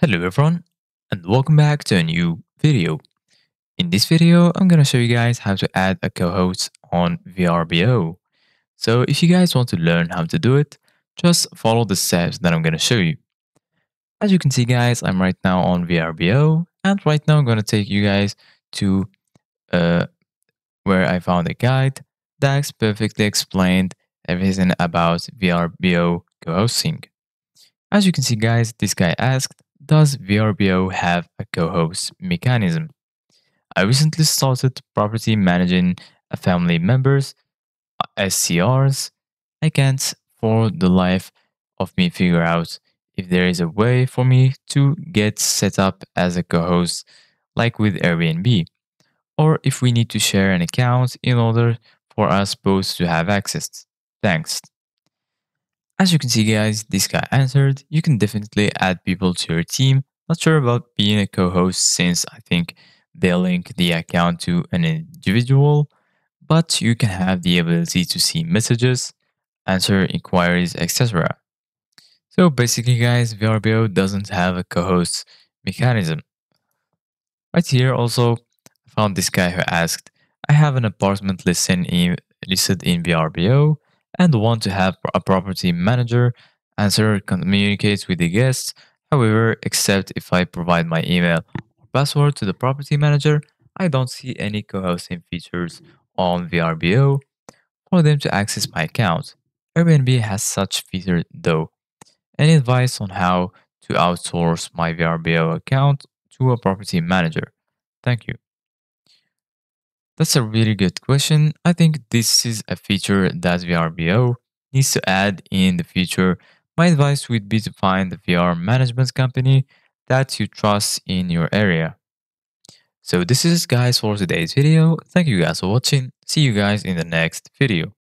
Hello everyone and welcome back to a new video. In this video, I'm gonna show you guys how to add a co-host on Vrbo. So if you guys want to learn how to do it, just follow the steps that I'm gonna show you. As you can see guys, I'm right now on Vrbo and right now I'm gonna take you guys to uh, where I found a guide that's perfectly explained everything about Vrbo co-hosting. As you can see guys, this guy asked, does VRBO have a co-host mechanism? I recently started property managing a family members, SCRs. I can't for the life of me figure out if there is a way for me to get set up as a co-host like with Airbnb, or if we need to share an account in order for us both to have access. Thanks. As you can see guys, this guy answered, you can definitely add people to your team. Not sure about being a co-host since I think they link the account to an individual, but you can have the ability to see messages, answer inquiries, etc. So basically guys, VRBO doesn't have a co-host mechanism. Right here also, I found this guy who asked, I have an apartment listed in VRBO and want to have a property manager answer communicates with the guests. However, except if I provide my email or password to the property manager, I don't see any co-hosting features on VRBO for them to access my account. Airbnb has such feature though. Any advice on how to outsource my VRBO account to a property manager? Thank you. That's a really good question. I think this is a feature that VRBO needs to add in the future. My advice would be to find the VR management company that you trust in your area. So this is guys for today's video. Thank you guys for watching. See you guys in the next video.